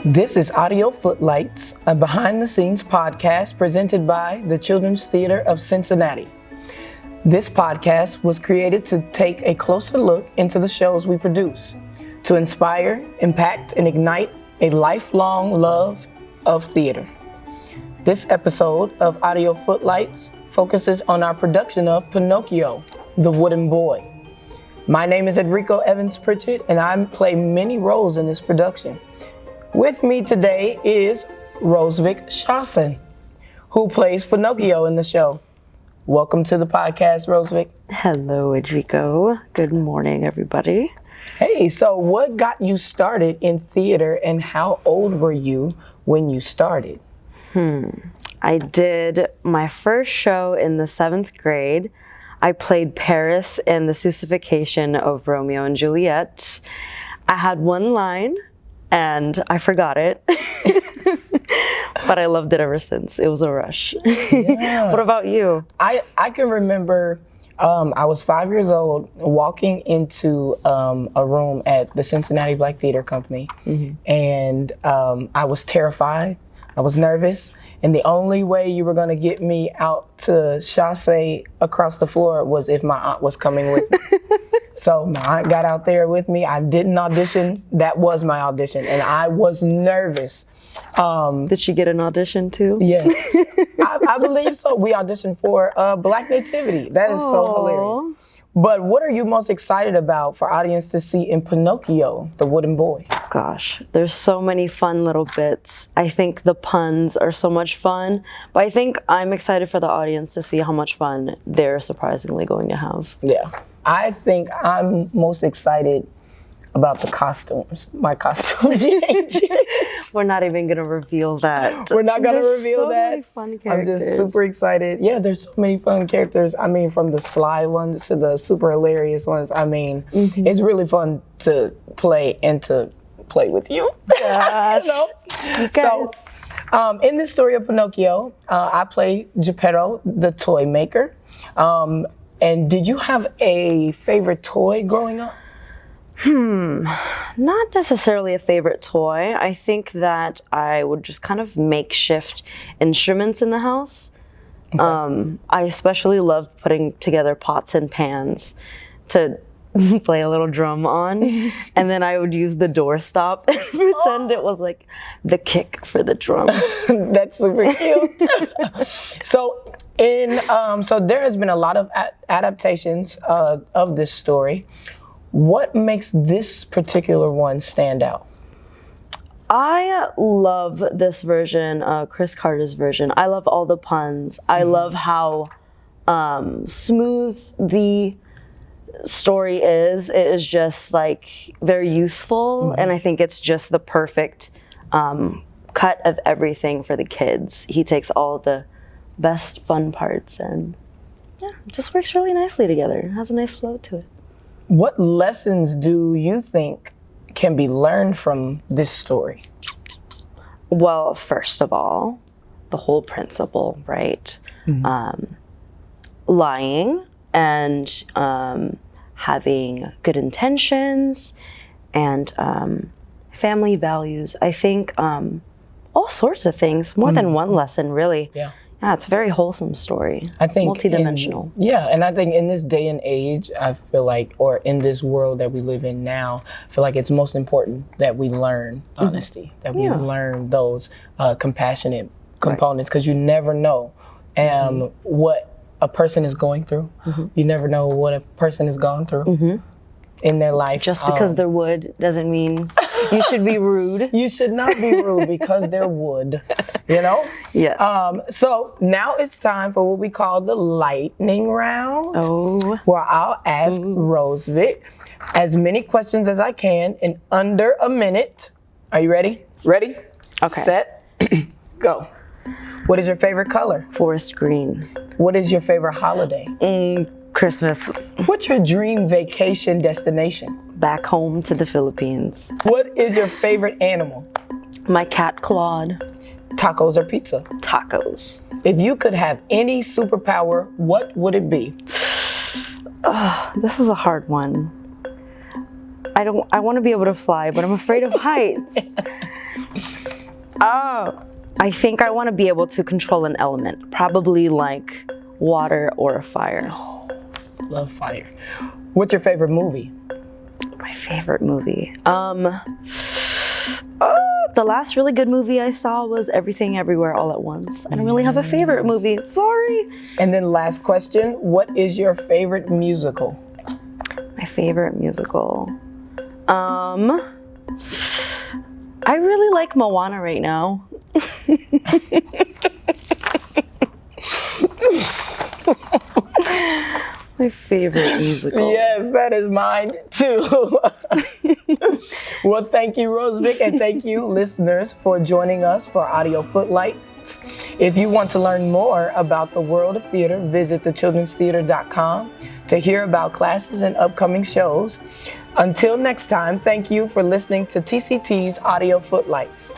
This is Audio Footlights, a behind-the-scenes podcast presented by the Children's Theatre of Cincinnati. This podcast was created to take a closer look into the shows we produce, to inspire, impact, and ignite a lifelong love of theater. This episode of Audio Footlights focuses on our production of Pinocchio, the Wooden Boy. My name is Enrico Evans Pritchett, and I play many roles in this production. With me today is Rosevik Shawson, who plays Pinocchio in the show. Welcome to the podcast, Rosevik. Hello, Enrico. Good morning, everybody. Hey, so what got you started in theater and how old were you when you started? I did my first show in the 7th grade. I played Paris in the Sousification of Romeo and Juliet. I had one line and I forgot it, but I loved it ever since. It was a rush. Yeah. What about you? I can remember I was 5 years old walking into a room at the Cincinnati Black Theater Company, and I was terrified. I was nervous, and the only way you were gonna get me out to chasse across the floor was if my aunt was coming with me. So my aunt got out there with me. I didn't audition. That was my audition, and I was nervous. Did she get an audition too? Yes, I believe so. We auditioned for Black Nativity. That is so hilarious. But what are you most excited about for audience to see in Pinocchio, the Wooden Boy? Gosh, there's so many fun little bits. I think the puns are so much fun, but I think I'm excited for the audience to see how much fun they're surprisingly going to have. Yeah, I think I'm most excited about the costumes. My costume changes. We're not even gonna reveal that. We're not gonna reveal that. Many fun characters. I'm just super excited. Yeah, there's so many fun characters. I mean, from the sly ones to the super hilarious ones. I mean, it's really fun to play and to play with you. Gosh. You know? Okay. So, in this story of Pinocchio, I play Geppetto, the toy maker. And did you have a favorite toy growing up? Not necessarily a favorite toy. I think that I would just kind of makeshift instruments in the house. Okay. I especially loved putting together pots and pans to play a little drum on. And then I would use the doorstop and pretend it was like the kick for the drum. That's super cute. So there has been a lot of adaptations of this story. What makes this particular one stand out? I love this version, Chris Carter's version. I love all the puns. I love how smooth the story is. It is just like very useful, and I think it's just the perfect cut of everything for the kids. He takes all the best fun parts and it just works really nicely together. It has a nice flow to it. What lessons do you think can be learned from this story? Well, first of all, the whole principle, right? Lying and having good intentions and family values. I think all sorts of things, more than one lesson, really. Yeah, it's a very wholesome story. I think multidimensional. And I think in this day and age, I feel like, or in this world that we live in now, I feel like it's most important that we learn honesty, that we learn those compassionate components, because you never know what a person is going through. You never know what a person has gone through in their life. Just because they're wood doesn't mean you should be rude. You should not be rude because they're wood, you know? Yes. So now it's time for what we call the lightning round, where I'll ask Rosevik as many questions as I can in under a minute. Are you ready? Ready? Okay. Set, go. What is your favorite color? Forest green. What is your favorite holiday? Christmas. What's your dream vacation destination? Back home to the Philippines. What is your favorite animal? My cat Claude. Tacos or pizza? Tacos. If you could have any superpower, what would it be? This is a hard one. I want to be able to fly, but I'm afraid of heights. Oh, I think I want to be able to control an element, probably like water or fire. Love fire. What's your favorite movie? My favorite movie. The last really good movie I saw was Everything Everywhere All at Once. I don't really have a favorite movie. Sorry. And then last question, what is your favorite musical? My favorite musical. I really like Moana right now. My favorite musical. Yes, that is mine too. Well, thank you, Rosevic, and thank you, listeners, for joining us for Audio Footlights. If you want to learn more about the world of theater, visit thechildrenstheater.com to hear about classes and upcoming shows. Until next time, thank you for listening to TCT's Audio Footlights.